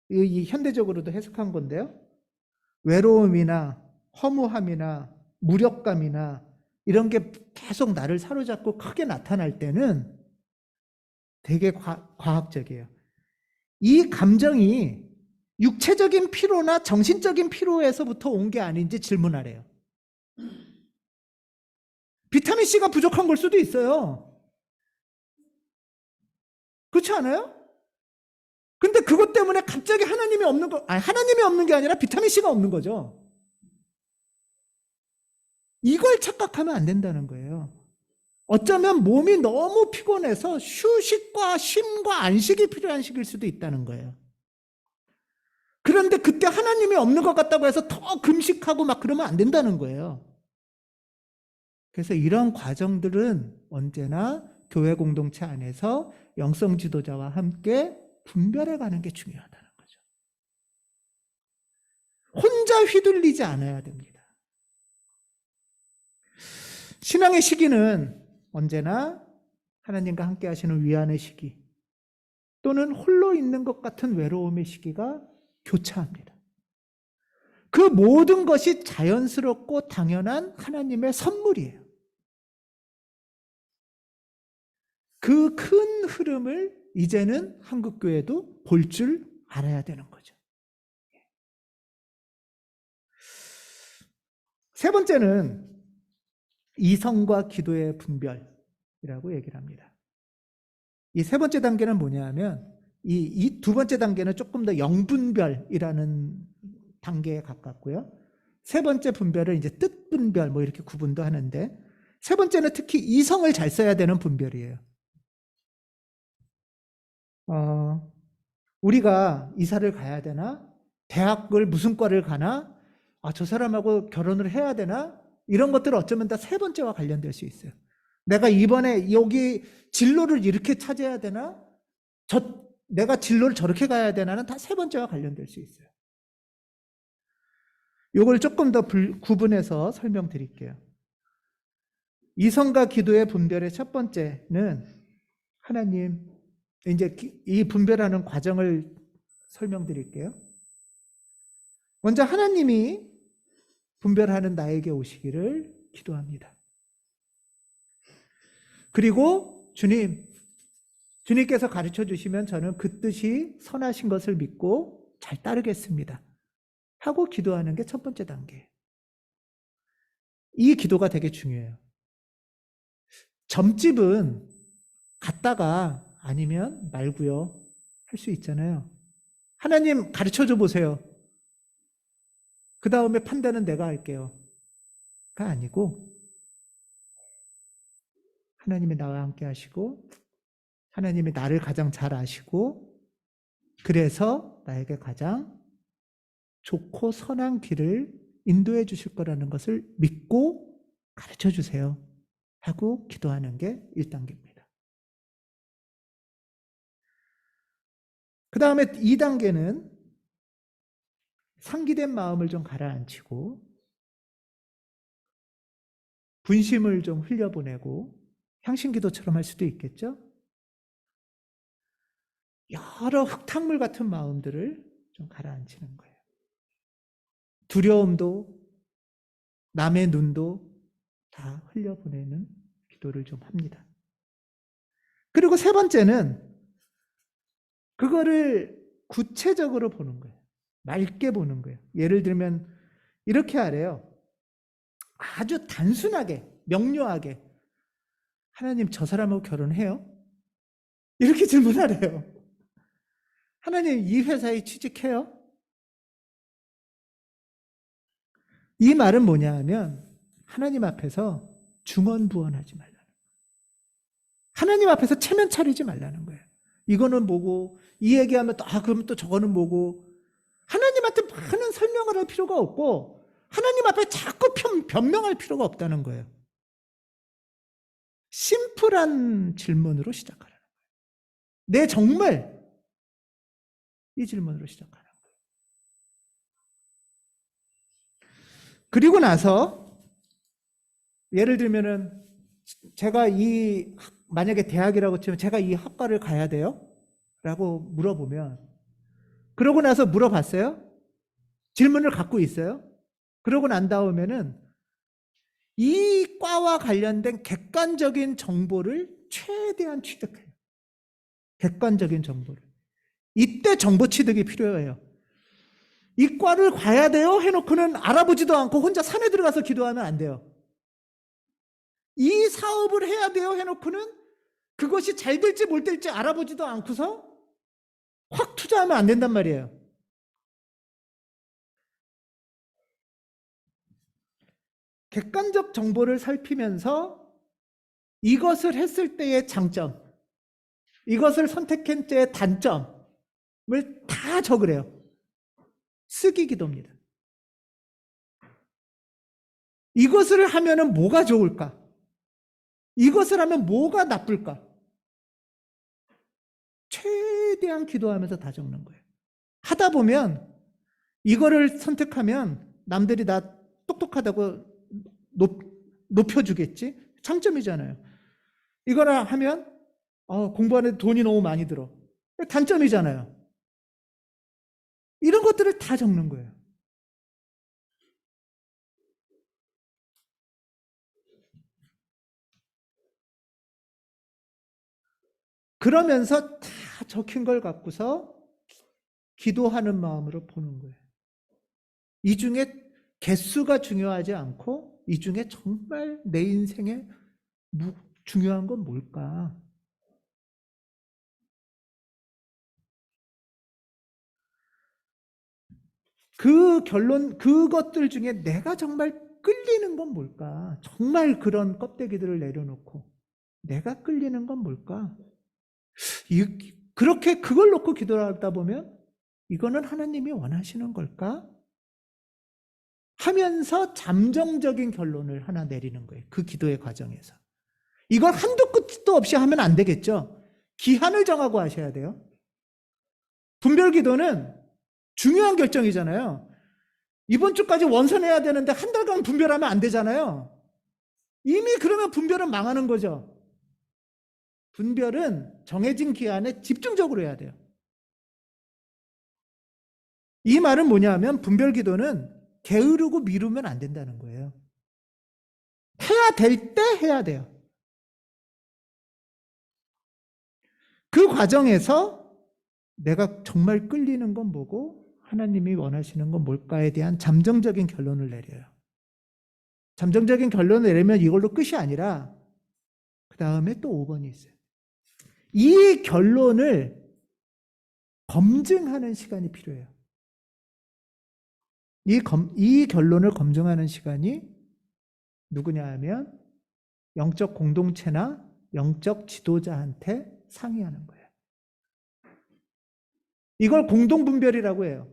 이 현대적으로도 해석한 건데요. 외로움이나 허무함이나 무력감이나 이런 게 계속 나를 사로잡고 크게 나타날 때는 되게 과학적이에요. 이 감정이 육체적인 피로나 정신적인 피로에서부터 온 게 아닌지 질문하래요. 비타민C가 부족한 걸 수도 있어요. 그렇지 않아요? 근데 그것 때문에 갑자기 하나님이 없는 거, 아니, 하나님이 없는 게 아니라 비타민C가 없는 거죠. 이걸 착각하면 안 된다는 거예요. 어쩌면 몸이 너무 피곤해서 휴식과 쉼과 안식이 필요한 시기일 수도 있다는 거예요. 그런데 그때 하나님이 없는 것 같다고 해서 더 금식하고 막 그러면 안 된다는 거예요. 그래서 이런 과정들은 언제나 교회 공동체 안에서 영성 지도자와 함께 분별해 가는 게 중요하다는 거죠. 혼자 휘둘리지 않아야 됩니다. 신앙의 시기는 언제나 하나님과 함께 하시는 위안의 시기 또는 홀로 있는 것 같은 외로움의 시기가 교차합니다. 그 모든 것이 자연스럽고 당연한 하나님의 선물이에요. 그 큰 흐름을 이제는 한국교회도 볼 줄 알아야 되는 거죠. 세 번째는 이성과 기도의 분별이라고 얘기를 합니다. 이 세 번째 단계는 뭐냐 하면 이 두 번째 단계는 조금 더 영분별이라는 단계에 가깝고요. 세 번째 분별은 이제 뜻 분별 뭐 이렇게 구분도 하는데 세 번째는 특히 이성을 잘 써야 되는 분별이에요. 우리가 이사를 가야 되나? 대학을 무슨 과를 가나? 저 사람하고 결혼을 해야 되나? 이런 것들은 어쩌면 다 세 번째와 관련될 수 있어요. 내가 이번에 여기 진로를 이렇게 찾아야 되나? 내가 진로를 저렇게 가야 되나는 다 세 번째와 관련될 수 있어요. 이걸 조금 더 구분해서 설명드릴게요. 이성과 기도의 분별의 첫 번째는 하나님, 이제 이 분별하는 과정을 설명드릴게요. 먼저 하나님이 분별하는 나에게 오시기를 기도합니다. 그리고 주님께서 가르쳐 주시면 저는 그 뜻이 선하신 것을 믿고 잘 따르겠습니다. 하고 기도하는 게 첫 번째 단계예요. 이 기도가 되게 중요해요. 점집은 갔다가 아니면 말고요. 할 수 있잖아요. 하나님 가르쳐 줘 보세요. 그 다음에 판단은 내가 할게요. 가 아니고 하나님이 나와 함께 하시고 하나님이 나를 가장 잘 아시고 그래서 나에게 가장 좋고 선한 길을 인도해 주실 거라는 것을 믿고 가르쳐 주세요 하고 기도하는 게 1단계입니다. 그 다음에 2단계는 상기된 마음을 좀 가라앉히고 분심을 좀 흘려보내고 향신기도처럼 할 수도 있겠죠. 여러 흙탕물 같은 마음들을 좀 가라앉히는 거예요. 두려움도 남의 눈도 다 흘려보내는 기도를 좀 합니다. 그리고 세 번째는 그거를 구체적으로 보는 거예요. 맑게 보는 거예요. 예를 들면 이렇게 하래요. 아주 단순하게 명료하게 하나님 저 사람하고 결혼해요? 이렇게 질문하래요. 하나님 이 회사에 취직해요? 이 말은 뭐냐 하면 하나님 앞에서 중언부언하지 말라는 거예요. 하나님 앞에서 체면 차리지 말라는 거예요. 이거는 뭐고 이 얘기하면 또 그러면 또 저거는 뭐고 하나님한테 많은 설명을 할 필요가 없고 하나님 앞에 자꾸 변명할 필요가 없다는 거예요. 심플한 질문으로 시작하라는 거예요. 내 정말 이 질문으로 시작하라는 거예요. 그리고 나서 예를 들면은 제가 만약에 대학이라고 치면 제가 이 학과를 가야 돼요? 라고 물어보면 그러고 나서 물어봤어요? 질문을 갖고 있어요? 그러고 난 다음에는 이 과와 관련된 객관적인 정보를 최대한 취득해요. 객관적인 정보를. 이때 정보 취득이 필요해요. 이 과를 가야 돼요? 해놓고는 알아보지도 않고 혼자 산에 들어가서 기도하면 안 돼요. 이 사업을 해야 돼요? 해놓고는 그것이 잘 될지 못 될지 알아보지도 않고서 확 투자하면 안 된단 말이에요. 객관적 정보를 살피면서 이것을 했을 때의 장점, 이것을 선택한 때의 단점을 다 적으래요. 쓰기 기도입니다. 이것을 하면은 뭐가 좋을까? 이것을 하면 뭐가 나쁠까? 최대한 기도하면서 다 적는 거예요. 하다 보면 이거를 선택하면 남들이 나 똑똑하다고 높여주겠지? 장점이잖아요. 이거나 하면 공부하는데 돈이 너무 많이 들어. 단점이잖아요. 이런 것들을 다 적는 거예요. 그러면서 다 적힌 걸 갖고서 기도하는 마음으로 보는 거예요. 이 중에 개수가 중요하지 않고 이 중에 정말 내 인생에 중요한 건 뭘까? 그 결론, 그것들 중에 내가 정말 끌리는 건 뭘까? 정말 그런 껍데기들을 내려놓고 내가 끌리는 건 뭘까? 그렇게 그걸 놓고 기도를 하다 보면 이거는 하나님이 원하시는 걸까? 하면서 잠정적인 결론을 하나 내리는 거예요. 그 기도의 과정에서. 이걸 한도 끝도 없이 하면 안 되겠죠. 기한을 정하고 하셔야 돼요. 분별 기도는 중요한 결정이잖아요. 이번 주까지 원선해야 되는데 한 달간 분별하면 안 되잖아요. 이미 그러면 분별은 망하는 거죠. 분별은 정해진 기한에 집중적으로 해야 돼요. 이 말은 뭐냐면 분별 기도는 게으르고 미루면 안 된다는 거예요. 해야 될 때 해야 돼요. 그 과정에서 내가 정말 끌리는 건 뭐고 하나님이 원하시는 건 뭘까에 대한 잠정적인 결론을 내려요. 잠정적인 결론을 내리면 이걸로 끝이 아니라 그 다음에 또 5번이 있어요. 이 결론을 검증하는 시간이 필요해요. 이 결론을 검증하는 시간이 누구냐 하면 영적 공동체나 영적 지도자한테 상의하는 거예요. 이걸 공동분별이라고 해요.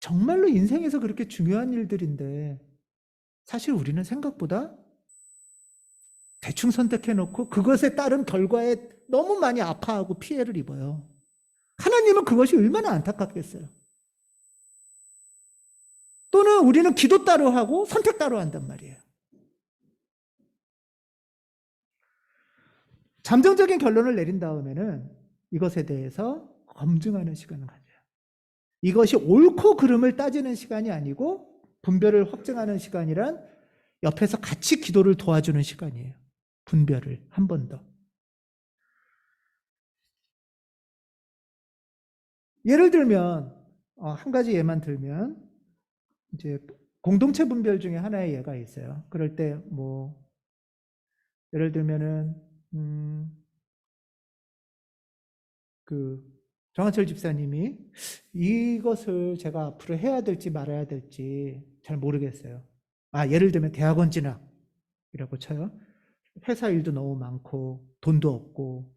정말로 인생에서 그렇게 중요한 일들인데 사실 우리는 생각보다 대충 선택해놓고 그것에 따른 결과에 너무 많이 아파하고 피해를 입어요. 하나님은 그것이 얼마나 안타깝겠어요. 또는 우리는 기도 따로 하고 선택 따로 한단 말이에요. 잠정적인 결론을 내린 다음에는 이것에 대해서 검증하는 시간을 가져요. 이것이 옳고 그름을 따지는 시간이 아니고 분별을 확증하는 시간이란 옆에서 같이 기도를 도와주는 시간이에요. 분별을 한 번 더. 예를 들면 한 가지 예만 들면 이제 공동체 분별 중에 하나의 예가 있어요. 그럴 때 뭐 예를 들면은 그 정한철 집사님이 이것을 제가 앞으로 해야 될지 말아야 될지 잘 모르겠어요. 예를 들면 대학원 진학이라고 쳐요. 회사 일도 너무 많고 돈도 없고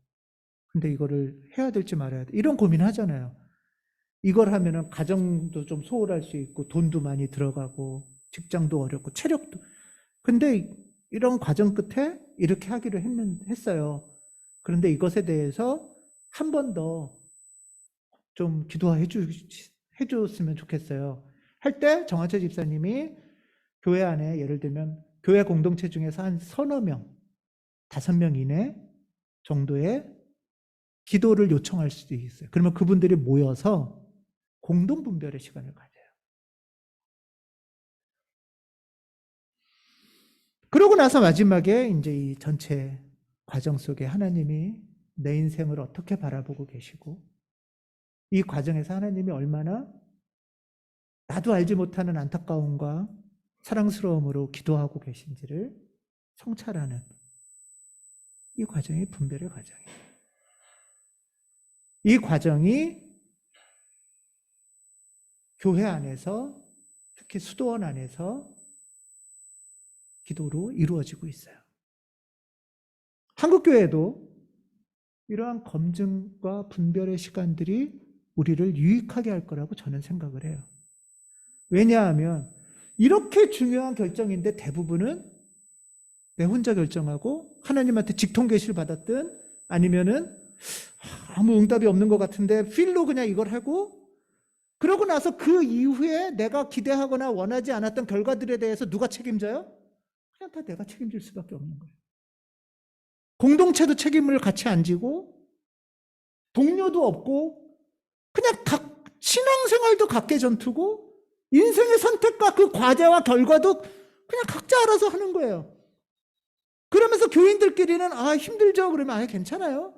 근데 이거를 해야 될지 말아야 돼. 이런 고민 하잖아요. 이걸 하면은 가정도 좀 소홀할 수 있고 돈도 많이 들어가고 직장도 어렵고 체력도. 근데 이런 과정 끝에 이렇게 하기로 했어요. 그런데 이것에 대해서 한 번 더 좀 기도해 줬으면 좋겠어요. 할 때 정한철 집사님이 교회 안에 예를 들면 교회 공동체 중에서 한 서너 명, 5명 이내 정도의 기도를 요청할 수도 있어요. 그러면 그분들이 모여서 공동 분별의 시간을 가져요. 그러고 나서 마지막에 이제 이 전체 과정 속에 하나님이 내 인생을 어떻게 바라보고 계시고 이 과정에서 하나님이 얼마나 나도 알지 못하는 안타까움과 사랑스러움으로 기도하고 계신지를 성찰하는 이 과정이 분별의 과정이에요. 이 과정이 교회 안에서 특히 수도원 안에서 기도로 이루어지고 있어요. 한국교회도 이러한 검증과 분별의 시간들이 우리를 유익하게 할 거라고 저는 생각을 해요. 왜냐하면 이렇게 중요한 결정인데 대부분은 내 혼자 결정하고 하나님한테 직통계시를 받았든 아니면은 아무 응답이 없는 것 같은데 필로 그냥 이걸 하고 그러고 나서 그 이후에 내가 기대하거나 원하지 않았던 결과들에 대해서 누가 책임져요? 그냥 다 내가 책임질 수밖에 없는 거예요. 공동체도 책임을 같이 안 지고 동료도 없고 그냥 각 신앙생활도 각계 전투고 인생의 선택과 그 과제와 결과도 그냥 각자 알아서 하는 거예요. 그러면서 교인들끼리는 힘들죠. 그러면 괜찮아요.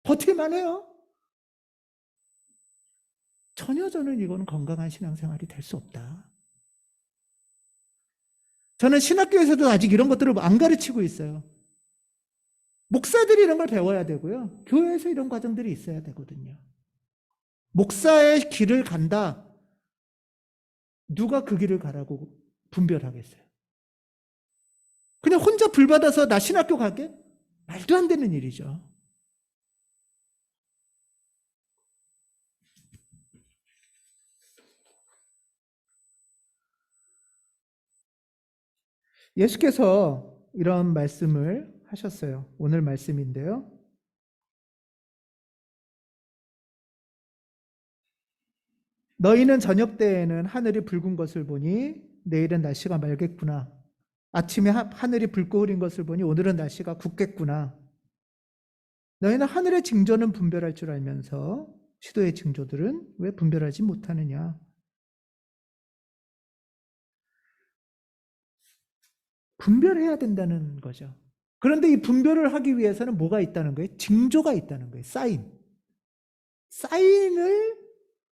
버틸만 해요. 전혀 저는 이거는 건강한 신앙생활이 될 수 없다. 저는 신학교에서도 아직 이런 것들을 안 가르치고 있어요. 목사들이 이런 걸 배워야 되고요. 교회에서 이런 과정들이 있어야 되거든요. 목사의 길을 간다. 누가 그 길을 가라고 분별하겠어요? 그냥 혼자 불 받아서 나 신학교 가게? 말도 안 되는 일이죠. 예수께서 이런 말씀을 하셨어요. 오늘 말씀인데요. 너희는 저녁 때에는 하늘이 붉은 것을 보니 내일은 날씨가 맑겠구나. 아침에 하늘이 붉고 흐린 것을 보니 오늘은 날씨가 굳겠구나. 너희는 하늘의 징조는 분별할 줄 알면서 시도의 징조들은 왜 분별하지 못하느냐. 분별해야 된다는 거죠. 그런데 이 분별을 하기 위해서는 뭐가 있다는 거예요? 징조가 있다는 거예요. 사인을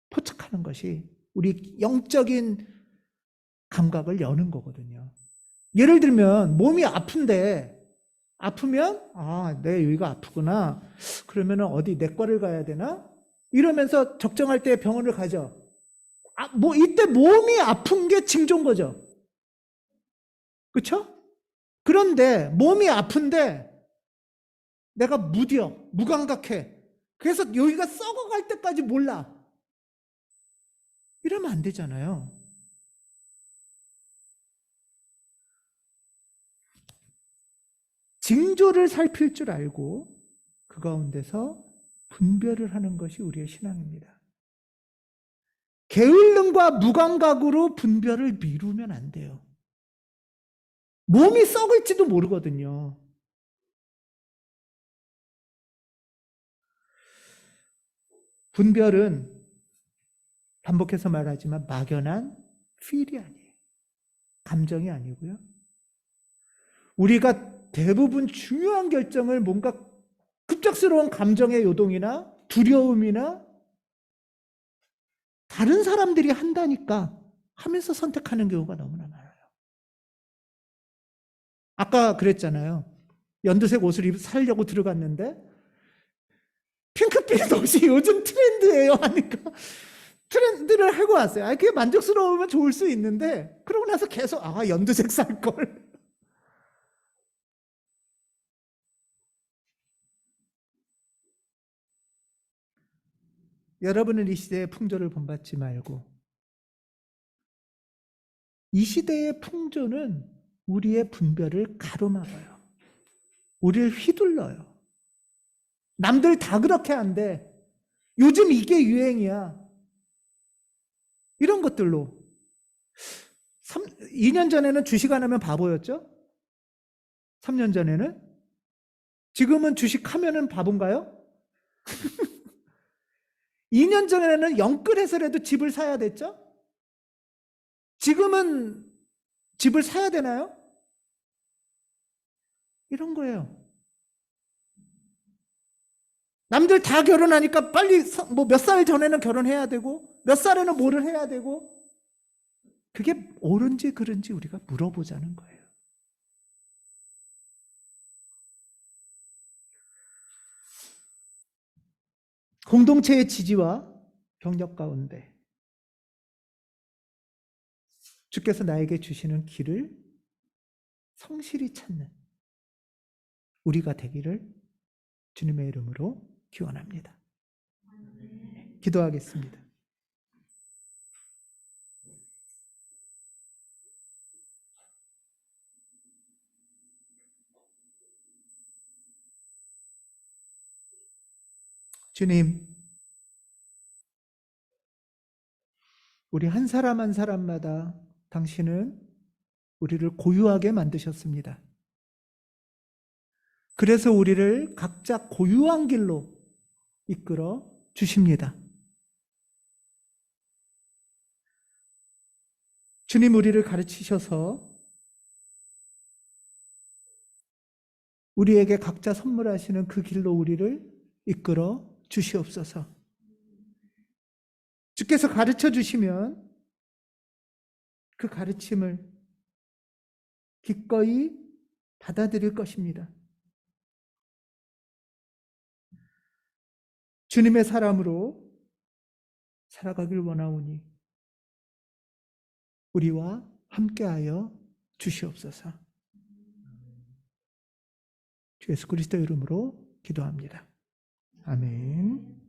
포착하는 것이 우리 영적인 감각을 여는 거거든요. 예를 들면 몸이 아픈데 아프면 내 여기가 아프구나. 그러면 어디 내과를 가야 되나? 이러면서 적정할 때 병원을 가죠. 이때 몸이 아픈 게 징조인 거죠. 그렇죠? 그런데 몸이 아픈데 내가 무뎌, 무감각해. 그래서 여기가 썩어갈 때까지 몰라. 이러면 안 되잖아요. 징조를 살필 줄 알고 그 가운데서 분별을 하는 것이 우리의 신앙입니다. 게을름과 무감각으로 분별을 미루면 안 돼요. 몸이 썩을지도 모르거든요. 분별은 반복해서 말하지만 막연한 필이 아니에요. 감정이 아니고요. 우리가 대부분 중요한 결정을 뭔가 급작스러운 감정의 요동이나 두려움이나 다른 사람들이 한다니까 하면서 선택하는 경우가 너무나 많아요. 아까 그랬잖아요. 연두색 옷을 사려고 들어갔는데 핑크빛 옷이 요즘 트렌드예요 하니까 트렌드를 하고 왔어요. 그게 만족스러우면 좋을 수 있는데 그러고 나서 계속 연두색 살 걸. 여러분은 이 시대의 풍조를 본받지 말고 이 시대의 풍조는 우리의 분별을 가로막아요. 우리를 휘둘러요. 남들 다 그렇게 한대. 요즘 이게 유행이야. 이런 것들로 2년 전에는 주식 안 하면 바보였죠? 3년 전에는? 지금은 주식 하면은 바본가요? 2년 전에는 영끌해서라도 집을 사야 됐죠? 지금은 집을 사야 되나요? 이런 거예요. 남들 다 결혼하니까 빨리 뭐 몇 살 전에는 결혼해야 되고 몇 살에는 뭐를 해야 되고 그게 옳은지 그른지 우리가 물어보자는 거예요. 공동체의 지지와 경력 가운데 주께서 나에게 주시는 길을 성실히 찾는 우리가 되기를 주님의 이름으로 기원합니다. 기도하겠습니다. 주님, 우리 한 사람 한 사람마다 당신은 우리를 고유하게 만드셨습니다. 그래서 우리를 각자 고유한 길로 이끌어 주십니다. 주님 우리를 가르치셔서 우리에게 각자 선물하시는 그 길로 우리를 이끌어 주시옵소서. 주께서 가르쳐 주시면 그 가르침을 기꺼이 받아들일 것입니다. 주님의 사람으로 살아가길 원하오니 우리와 함께하여 주시옵소서. 주 예수 그리스도 이름으로 기도합니다. 아멘.